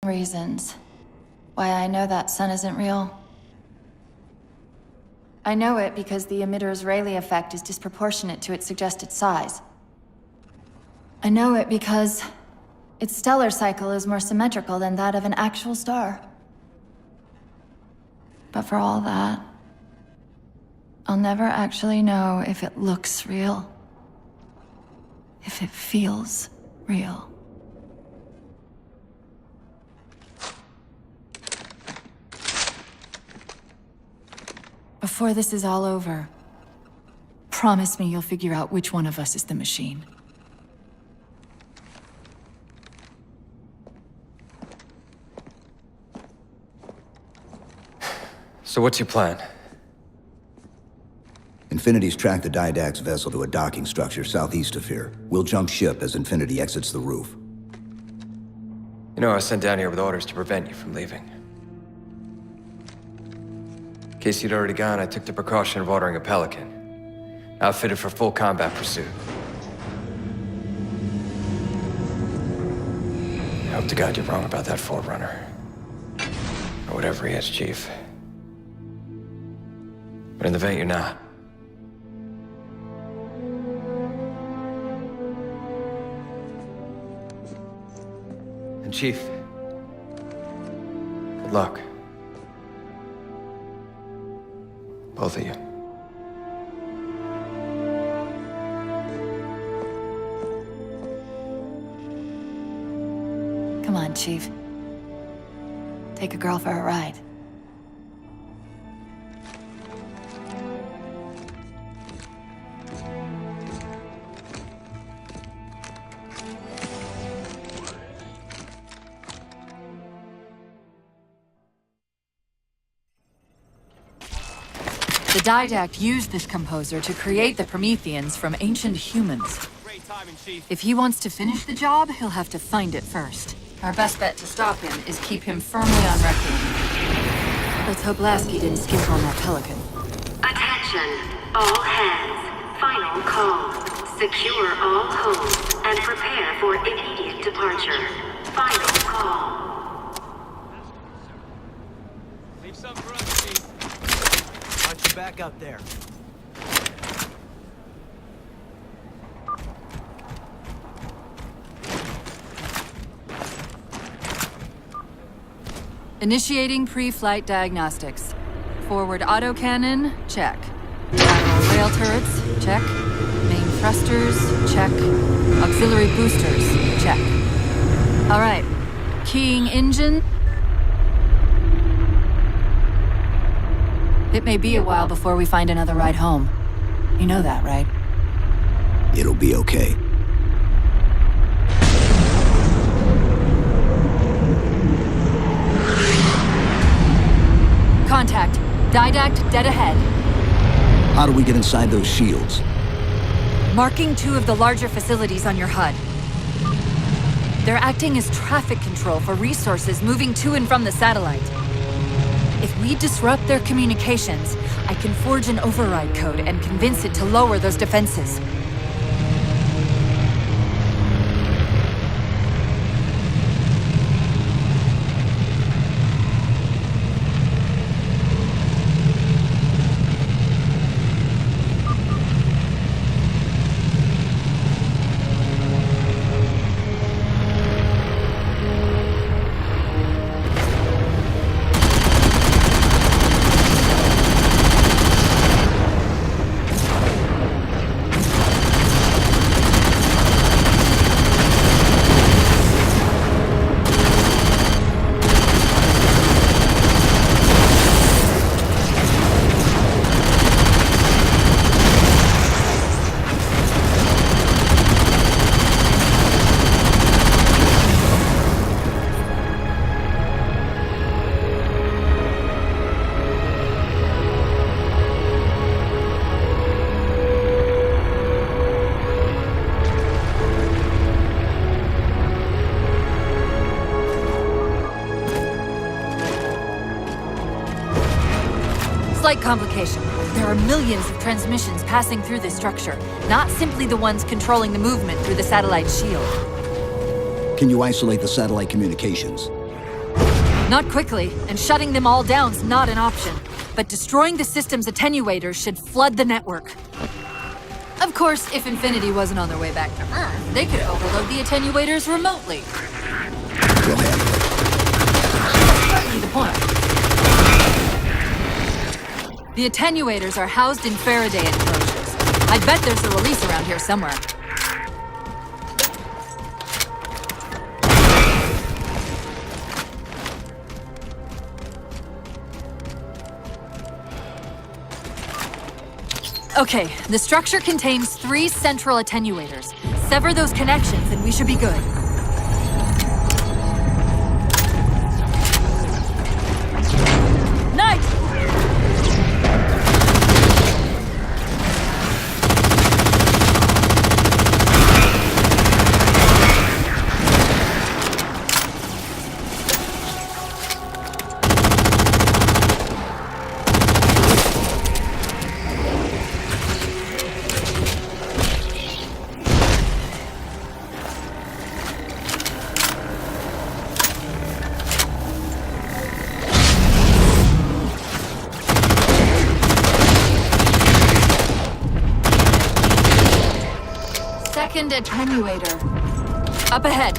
reasons why I know that sun isn't real. I know it because the emitter's Rayleigh effect is disproportionate to its suggested size. I know it because its stellar cycle is more symmetrical than that of an actual star. But for all that, I'll never actually know if it looks real. If it feels real. Before this is all over, promise me you'll figure out which one of us is the machine. So what's your plan? Infinity's tracked the Diadac's vessel to a docking structure southeast of here. We'll jump ship as Infinity exits the roof. You know, I was sent down here with orders to prevent you from leaving. In case you'd already gone, I took the precaution of ordering a Pelican, outfitted for full combat pursuit. I hope to God you're wrong about that Forerunner. Or whatever he is, Chief. But in the event you're not. And Chief, good luck. Both of you. Come on, Chief. Take a girl for a ride. The Didact used this composer to create the Prometheans from ancient humans. If he wants to finish the job, he'll have to find it first. Our best bet to stop him is keep him firmly on record. Let's hope Lasky didn't skimp on that Pelican. Attention, all hands. Final call. Secure all holds and prepare for immediate departure. Final call. Leave some for us, Chief. Watch your back up there. Initiating pre-flight diagnostics. Forward autocannon, check. Lateral rail turrets, check. Main thrusters, check. Auxiliary boosters, check. All right. Keying engine. It may be a while before we find another ride home. You know that, right? It'll be okay. Contact. Didact dead ahead. How do we get inside those shields? Marking 2 of the larger facilities on your HUD. They're acting as traffic control for resources moving to and from the satellite. If we disrupt their communications, I can forge an override code and convince it to lower those defenses. Slight complication. There are millions of transmissions passing through this structure, not simply the ones controlling the movement through the satellite shield. Can you isolate the satellite communications? Not quickly, and shutting them all down's not an option. But destroying the system's attenuators should flood the network. Of course, if Infinity wasn't on their way back to Earth, they could overload the attenuators remotely. We'll handle it. Partly the point. The attenuators are housed in Faraday enclosures. I bet there's a release around here somewhere. Okay, the structure contains 3 central attenuators. Sever those connections and we should be good. Knight! Second attenuator. Up ahead.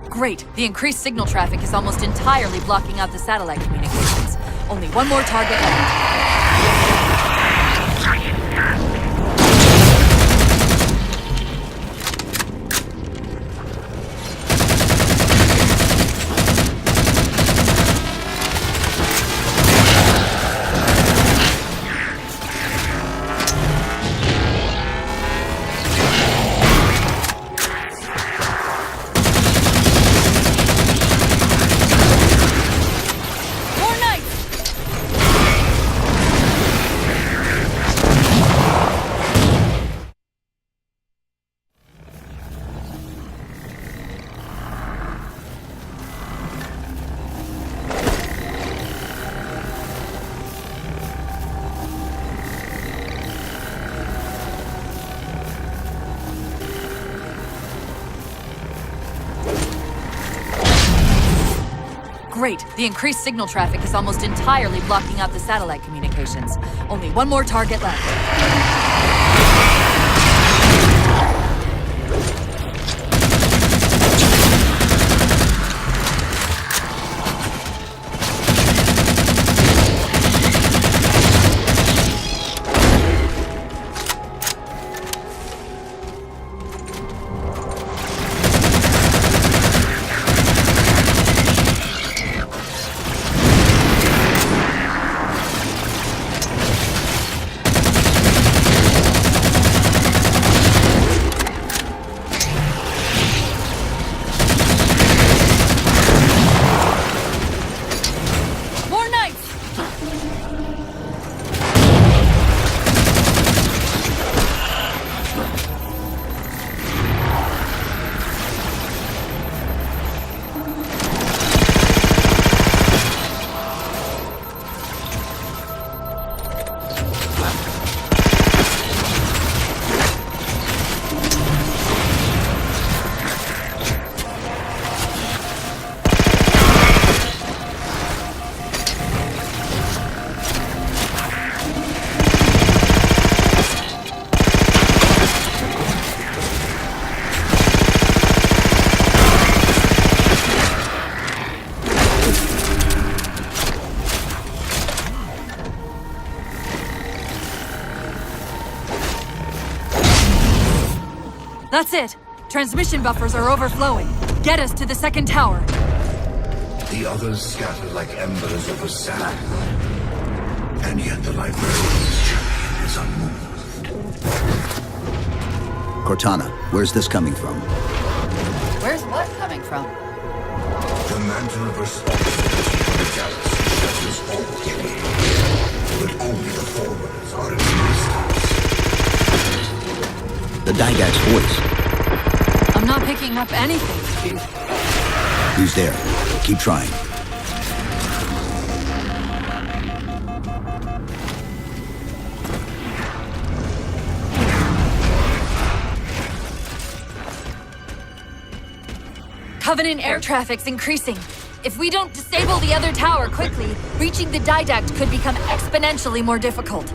Great. The increased signal traffic is almost entirely blocking out the satellite communications. Only one more target left. More knights! Great. The increased signal traffic is almost entirely blocking out the satellite communications. Only one more target left. That's it. Transmission buffers are overflowing. Get us to the second tower. The others scatter like embers over sand. And yet the librarian's champion is unmoved. Cortana, where's this coming from? Where's what coming from? The mantle of responsibility for the galaxy touches all beings. But only the forerunners are in existence. The Didact's voice. I'm not picking up anything, Chief. He's there. Keep trying. Covenant air traffic's increasing. If we don't disable the other tower quickly, reaching the Didact could become exponentially more difficult.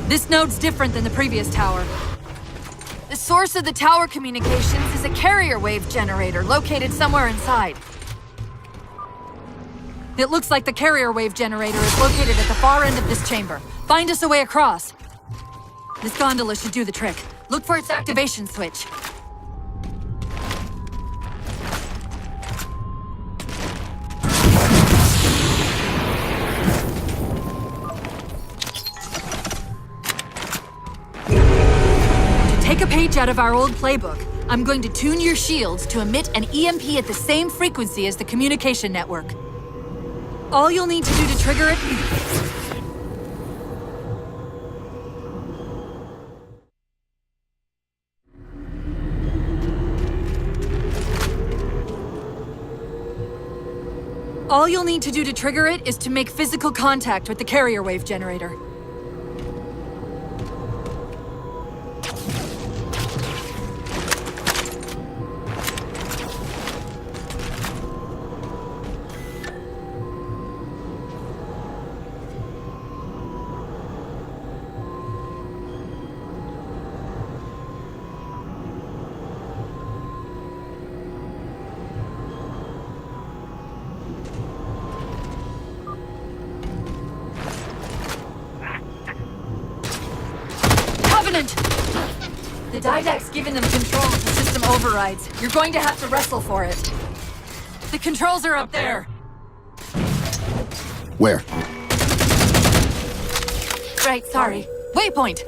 This node's different than the previous tower. The source of the tower communications is a carrier wave generator located somewhere inside. It looks like the carrier wave generator is located at the far end of this chamber. Find us a way across. This gondola should do the trick. Look for its activation switch. Take a page out of our old playbook. I'm going to tune your shields to emit an EMP at the same frequency as the communication network. All you'll need to do to trigger it... All you'll need to do to trigger it is to make physical contact with the carrier wave generator. The Didact's given them control of the system overrides. You're going to have to wrestle for it. The controls are up there. Where? Right, sorry. Waypoint!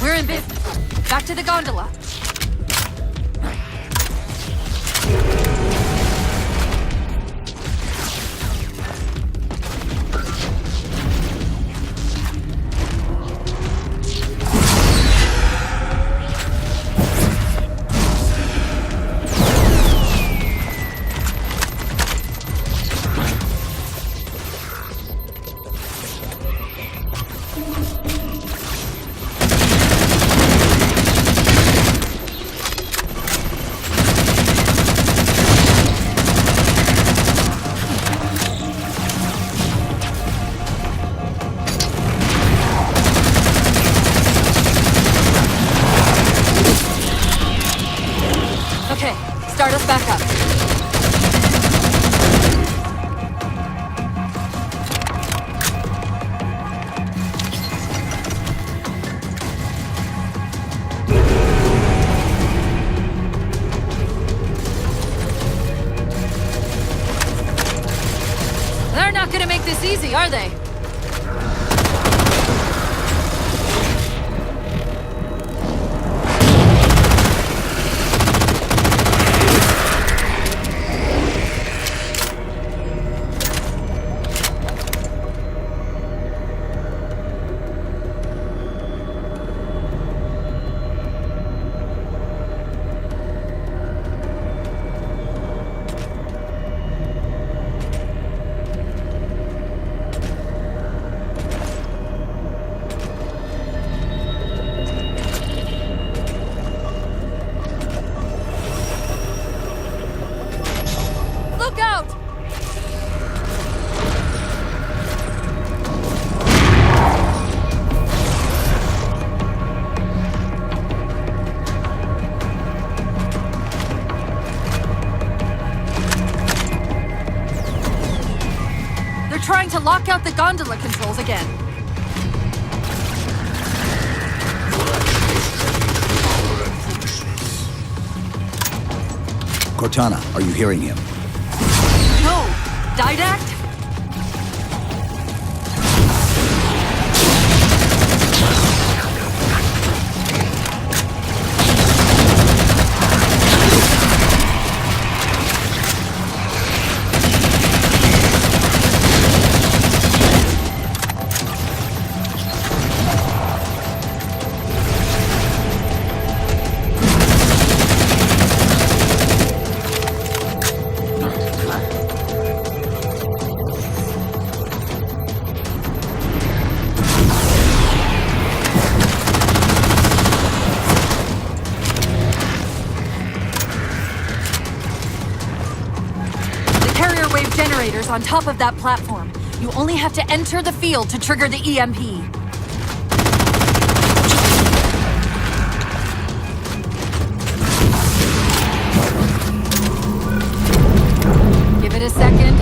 We're in business. Back to the gondola. Okay, start us back up. They're not gonna make this easy, are they? Look out! They're trying to lock out the gondola controls again. Cortana, are you hearing him? No! Didact? Generators on top of that platform. You only have to enter the field to trigger the EMP. Give it a second.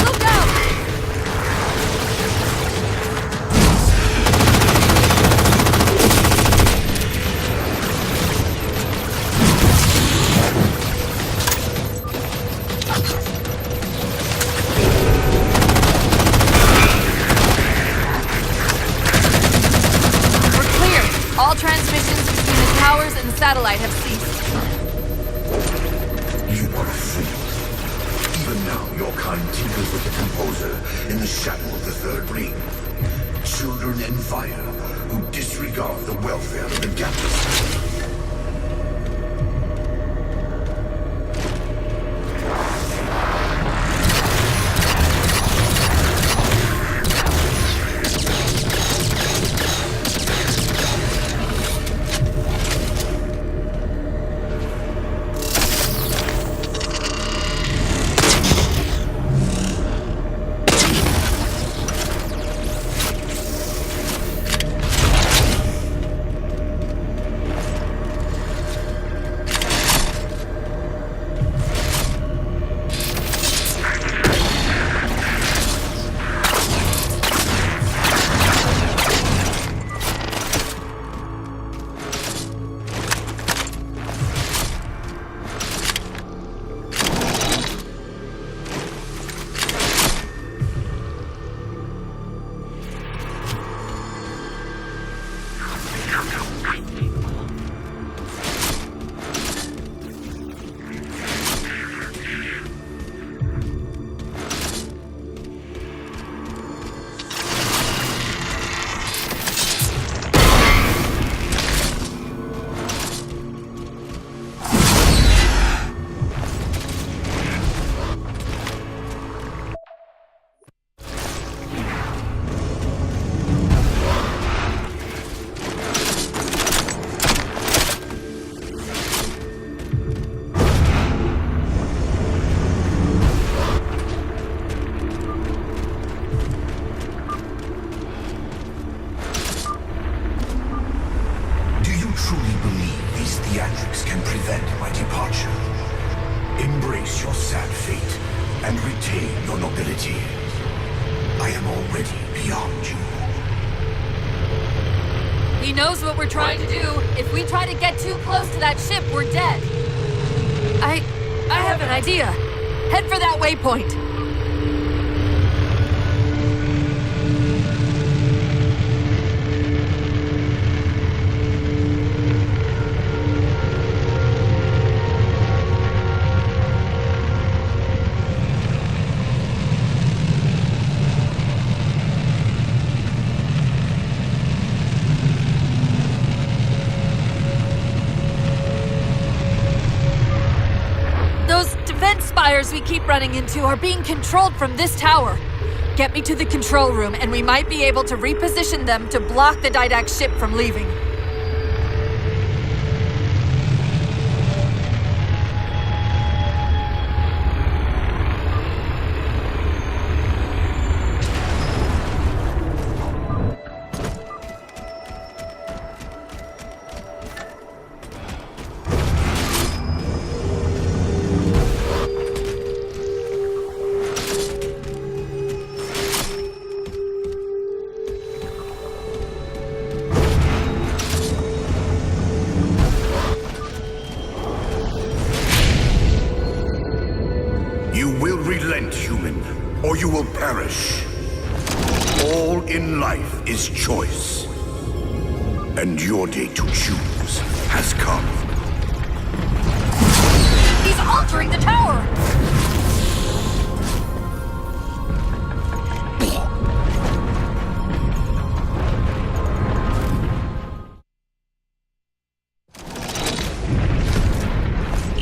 Look out! All transmissions between the towers and the satellite have ceased. You are free. Even now, your kind tinkers with the composer in the shadow of the third ring. Children in fire who disregard the welfare of the galaxy. and retain your nobility. I am already beyond you. He knows what we're trying to do. If we try to get too close to that ship, we're dead. I have an idea. Head for that waypoint. Spires we keep running into are being controlled from this tower. Get me to the control room, and we might be able to reposition them to block the Didact ship from leaving. Or you will perish. All in life is choice. And your day to choose has come. He's altering the tower!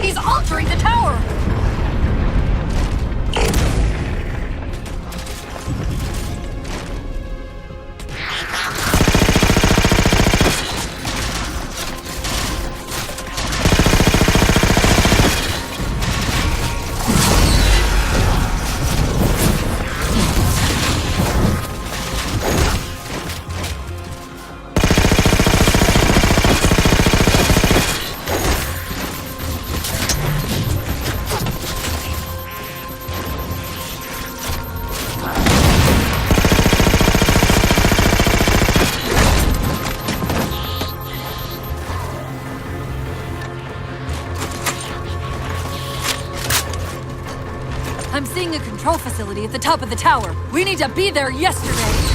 He's altering the tower! I'm seeing a control facility at the top of the tower. We need to be there yesterday.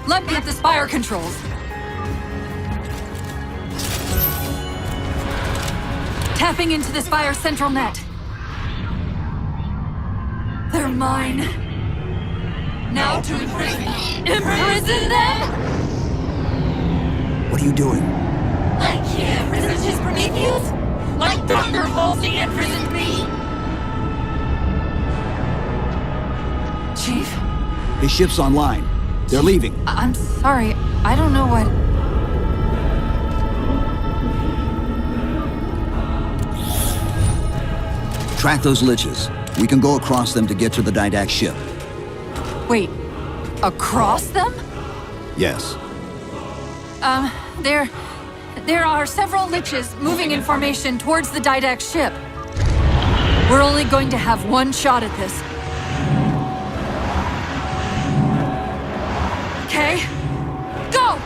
Let me at the spire controls. Tapping into the spire's central net. They're mine. Now to imprison them? What are you doing? I can't resist his Prometheus. Like thunderbolts, he imprisoned me! Chief, His ship's online. They're leaving. I'm sorry. I don't know what... Track those liches. We can go across them to get to the Didact ship. Wait, across them? Yes. There are several liches moving in formation towards the Didact ship. We're only going to have one shot at this. Okay? Go!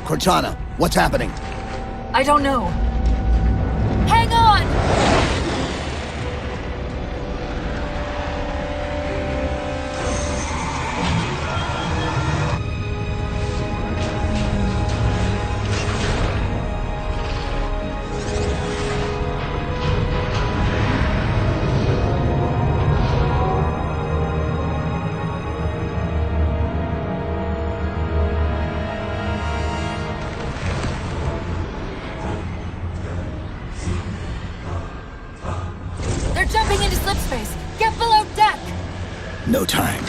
Cortana, what's happening? I don't know. Hang on! They're jumping into slip space. Get below deck! No time.